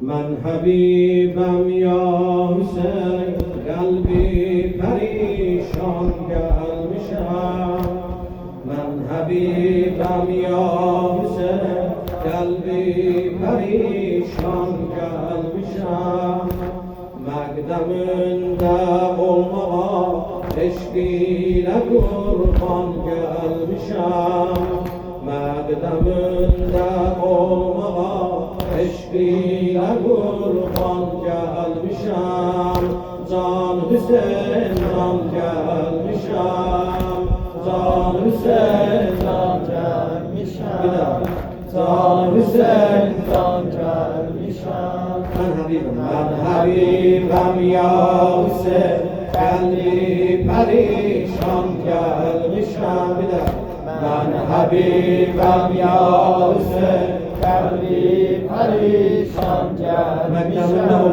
من حبیبم یا حسین قلبی پریشان gelmişem من حبیبم یا حسین قلبی پریشان gelmişem مقدمinde olmağa eşkine kurban gelmişem مقدمinde olmağa eşkine kurban gelmişem Can Hüseyin can gelmişem Can Hüseyin can gelmişem Can Hüseyin can gelmişem Ben Habibem ya Hüseyin Kalbi perişan gelmişem Ben Habibem ya Hüseyin Kalbi perişan gelmişem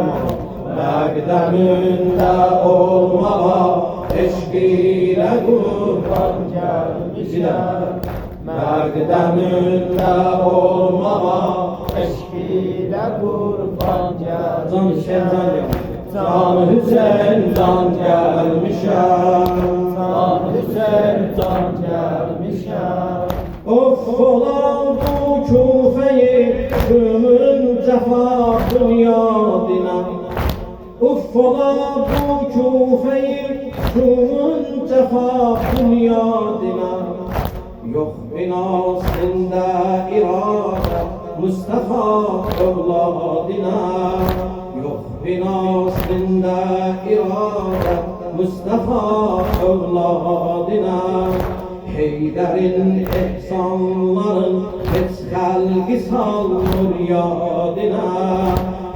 Mekdeminde olmağa eşkine kurban gelmişem Mekdeminde olmağa eşkine kurban gelmişem Can Hüseyin can gelmişem Can Hüseyin can gelmişem Of ola bu Kufe'yi tümün cefa dünyadına Of ola bu Kufe'yi tümün cefa dünyadına Yok binasında irade Mustafa evladına Yok binasında irade Mustafa evladına Heyder'in ihsanların hiç halki salmur yadına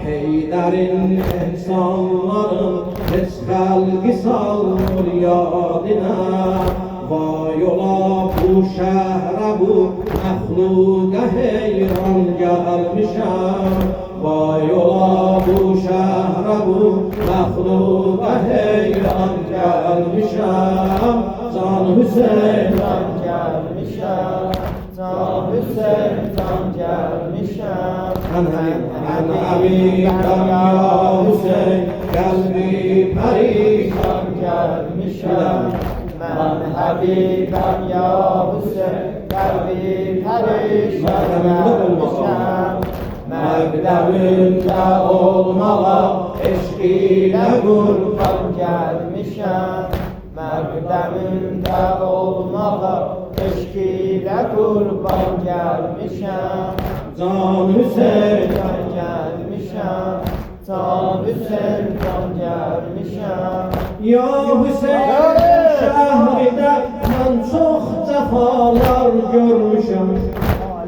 Heyder'in ihsanların hiç halki salmur yadına Vay ola bu şehre bu mehluka heyran gelmişem Vay ola bu şehre bu mehluka heyran gelmişem Can Hüseyin can gelmişem Can Hüseyin can gelmişem Ben Habibem ya Hüseyin Kalbi perişan gelmişem Ben Habibem ya Hüseyin Kalbi perişan gelmişem Mekdeminde olmağa eşkine kurban gelmişem Mekdeminde olmağa eşkine kurban gelmişem Can Hüseyin can gelmişem Can Hüseyin can gelmişem Ya Hüseyin şehride ben çok cefalar görmüşüm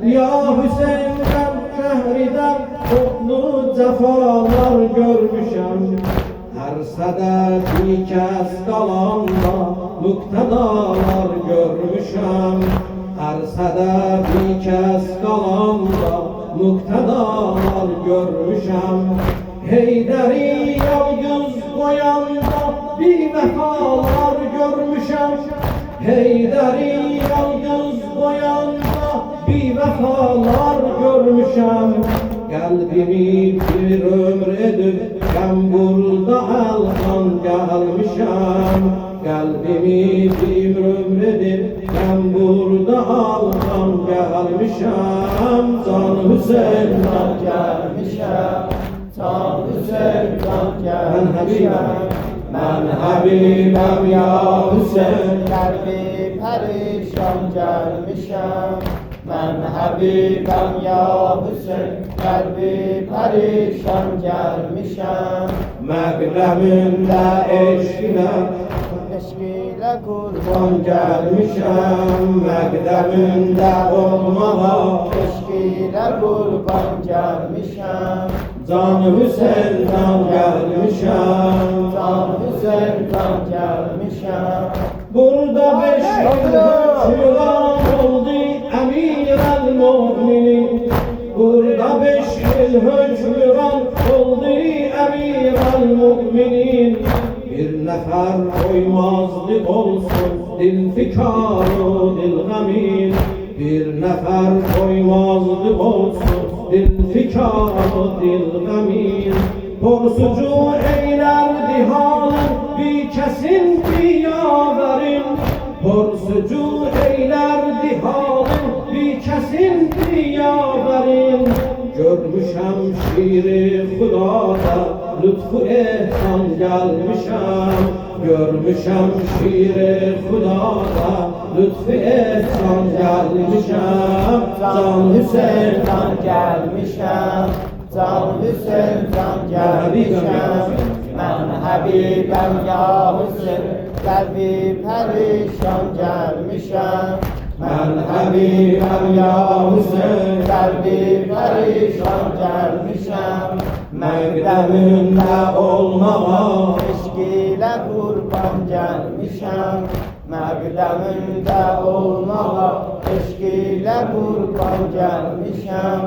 Ya Hüseyin ben şehride çoklu cefalar görmüşüm Her sədə kəs qalanda müqtədalar görmüşəm Hər sədə kəs qalanda müqtədalar görmüşəm Heydəri yalqız qoyanda bir vəfalar görmüşəm Heydəri yalqız qoyanda bir vəfalar görmüşəm Qəlbimi bir ömr edib ben burada alkan gelmişem Kalbimi bir ömür edip ben burada alkan gelmişem Can Hüseyin can gelmişem Can Hüseyin can gelmişem Ben Habibem ya Hüseyin Kalbi perişan gelmişem Ben Habibem ya Hüseyin Kalbi perişan gelmişem Mekdeminde eşkine kurban gelmişem Mekdeminde olmağa eşkine kurban gelmişem Can Hüseyin can gelmişem Can Hüseyin can gelmişem Burada 5 yıl hükümran oldu Emir-el-Mu'minin Burada 5 yıl hükümran oldu Emir-el-Mu'minin Bir nefer koymazlık olsun dil fikarı dil gamin Bir nefer koymazlık olsun dil fikarı dil gamin. Porsucu eylerdi halin bir kesinti yaverin. Porsucu eylerdi halin bir kesinti yaverin. Görmüşem şiiri Xudada lütfu ehsan gelmişem. Görmüşem şiiri Xudada lütfu ehsan gelmişem. Can Hüseyin'den gelmişem, Can Hüseyin'den gelmişem. Ben Habibem ya Hüseyin, kalbi perişan gelmişem. Ben Habibem ya Hüseyin, kalbi perişan gelmişem. Mekdeminde olmama Eşk ile kurban gelmişem. Mekdeminde olmama eşk ile kurban gelmişem.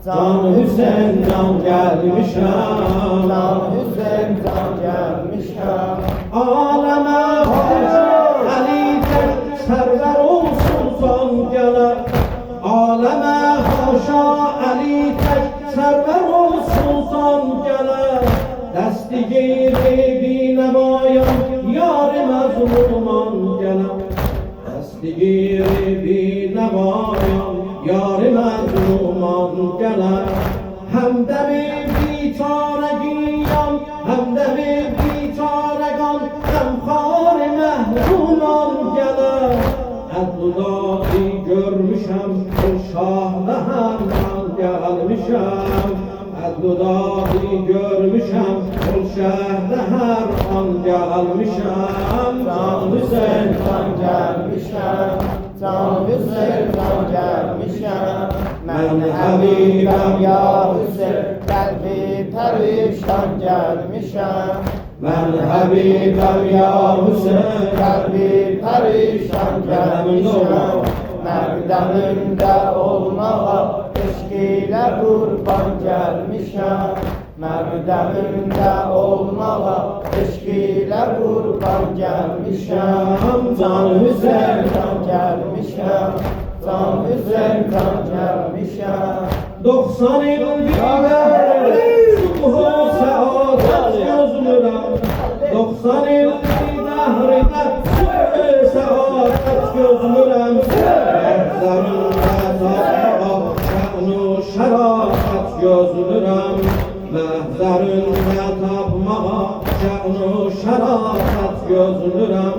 Can Hüseyin'den gelmişem. Can Hüseyin'den gelmişem. Aleme Ali tek server olsun son gele. Aleme haşa Ali tek server olsun son gele. Desti giyri binemayan yar-ı mezluman gele. Desti giyri binemayan yar-ı mezluman gele. Hem de bir çare giyan, hem de bir çare gan, hem khar mehruman gele. Abdullahi görmüşem, o şahda hem gelmişem. Abdullahi görmüşem, o şahda her an gelmişem. Can Hüseyin'den gelmişem, Can Hüseyin'den gelmişem. Ben Habibem ya Hüseyin, kalbi perişan gelmişem. Ben Habibem ya Hüseyin, kalbi perişan gelmişem. Mekdeminde olmaya eşk ile kurban gelmişem. Mekdeminde olmaya eşk ile kurban gelmişem. Can Hüseyin'den gelmişem, Can Hüseyin'den gelmişem. 90 yıl gider subhu saadet gözlürem. 90 yıl dahride subhu saadet gözlürem. Mehzarında tapmağa şa'nu şerafet gözlürem. Mehzarında tapmağa şa'nu şerafet gözlürem.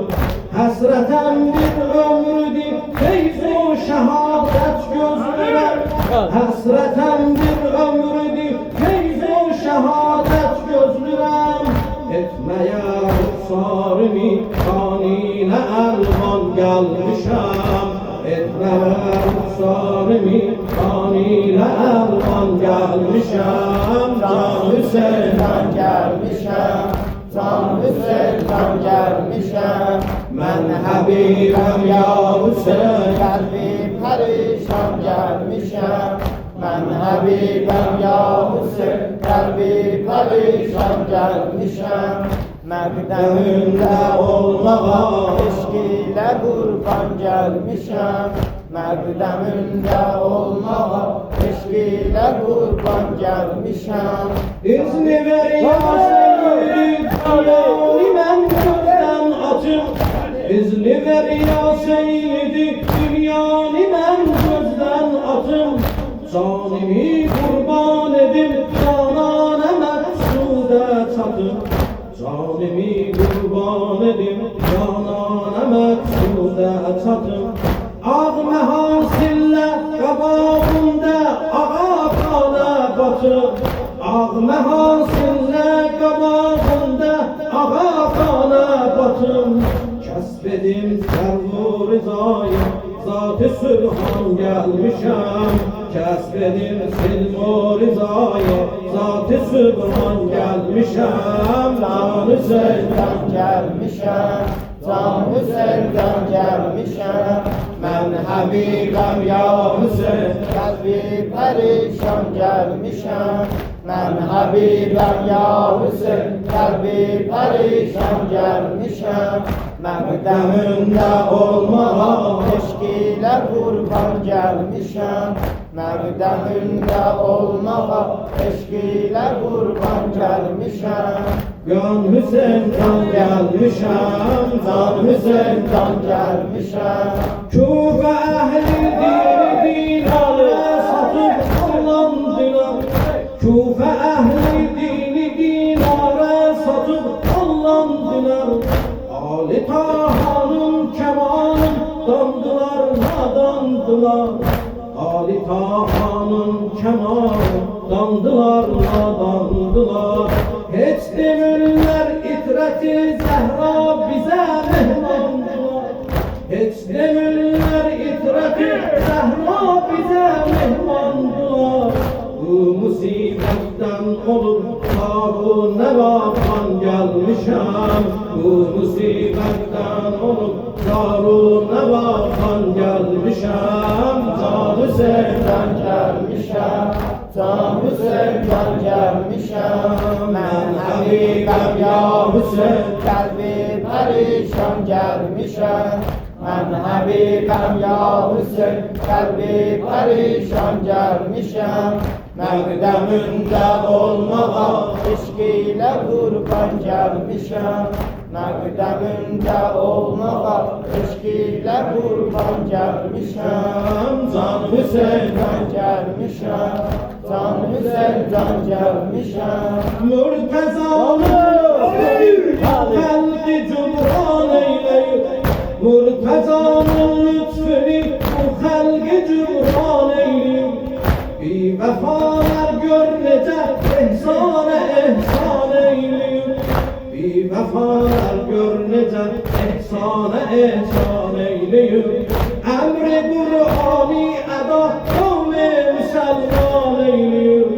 Hasreten bir ömrüdür feyzu şehadet gözlürem. Hasreten bir ömrüdür feyzu şehadet gözlürem. Etmeye ruhsarımı kanine elvan gelmişem. Etmeye ruhsarımı kanine elvan gelmişem. Can Hüseyin'den gelmişem, Can Hüseyin'den gelmişem. Ben Habibem ya Hüseyin, kalbi perişan gelmişem. Ben Habibem ya Hüseyin, kalbi perişan gelmişem. Mekdeminde olmaya eşk ile kurban gelmişem. Mekdeminde olmaya eşk ile kurban gelmişem. İzni ver ya Seyyid, dünyayı ben gözden atım. İzni ver ya Seyyid, dünyayı ben gözden atım. Canımı kurban edip canana meksude tatım. Canımı kurban edip canana meksude tatım. Ağ mehasille kabağımda ağa kana batım. Ağ mehasille kabağımda ağa kana batım. Kesbedim servu rızayı, zat-ı Sübhan gelmişem. Kesbedim silmu rızayı, zat-ı Sübhan gelmişem. Can Hüseyin'den gelmişem, Can Hüseyin'den gelmişem. Ben Habibem ya Hüseyin, kalbi perişan gelmişem. Ben Habibem ya Hüseyin, kalbi perişan gelmişem. Mekdeminde olmaya eşk ile kurban gelmişem. Məqdəmində olmağa eşq ilə qurban gəlmişəm. Can Hüseyin can gelmişem, Can Hüseyin can gəlmişəm. Küfe ehli dini dinarı satıp kullandılar. Küfe ehli dini dinarı satıp kullandılar. Ali Taha'nın kemanın dandılar, nadandılar. Ali Taha'nın kemanı dandılar, nadandılar. Hiç demirler itreti Zehra bize mehmandılar. Hiç demirler itreti Zehra bize mehmandılar. Bu musibetten olur tabu nevakan gelmişem. Bu musibetten olur tabu nevakan gelmişem. Can Hüseyin Can gəlmişəm. Can Hüseyin can gəlmişəm. Mən Həbibəm ya Hüseyin, qəlbi pərişan gəlmişəm. Mən Həbibəm ya Hüseyin, qəlbi pərişan gəlmişəm. Məqdəmində olmağa eşq ilə qurban gəlmişəm. Məqdəmində olmağa eşq ilə qurban gəlmişəm. Can Hüseyin can gəlmişəm. Can Hüseyin can gəlmişəm. Murteza'nın kalbi cumran eyleyip Murteza'nın lütfünü bu halki cumran eyleyip Bir vefalar gör nece ihsan eyleyip Bir vefalar gör nece ihsan eyleyip Emri Kur'ani eda kavmi müselman eyleyip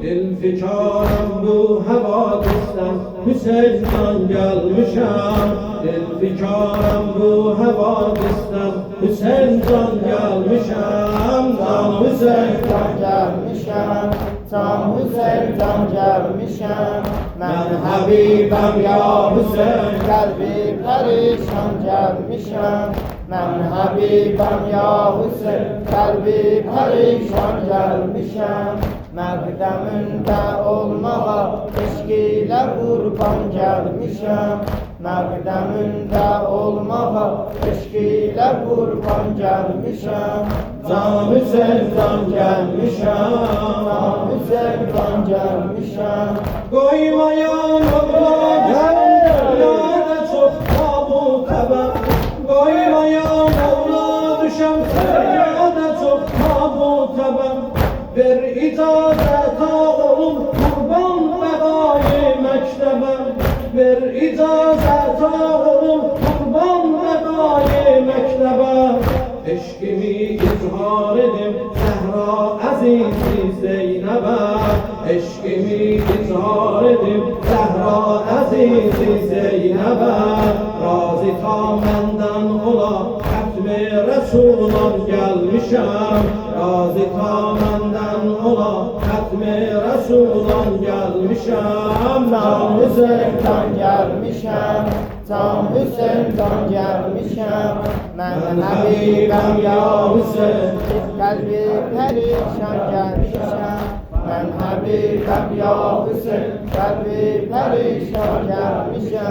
Dilfikarım bu havadisten Hüseyin'den gelmişem. Dilfikarım bu havadisten Hüseyin'den gelmişem. Can Hüseyin Can gəlmişəm. Can Hüseyin can gəlmişəm. Mən Həbibəm ya Hüseyin, qəlbi pərişan gəlmişəm. Mən Həbibəm ya Hüseyin, qəlbi pərişan gəlmişəm. Məqdəmində olmağa eşq ilə qurban gəlmişəm. Məqdəmində olmağa eşq ilə qurban gəlmişəm. Can Hüseyin can gəlmişəm. Can Hüseyin can gəlmişəm. Koymayan Allah dünyada çok tabut haber Koymayan Allah düşen feryada çok tabut haber Ver icazet oğlum kurban bebayı mektebe Ver icazet oğlum kurban bebayı mektebe Eşkimi izhar edim Zehra azizi Zeynep'e Eşkimi izhar edim Zehra azizi Zeynep'e Razı ta menden ola Hatmi Resul'an gelmişem Razı ta menden ola Hatmi Resul'an gelmişem Can Hüseyin can gəlmişəm. Can Hüseyin can gəlmişəm. Mən Həbibəm ya Hüseyin, qəlbi pərişan gəlmişəm. Mən Həbibəm ya Hüseyin, qəlbi pərişan gəlmişəm.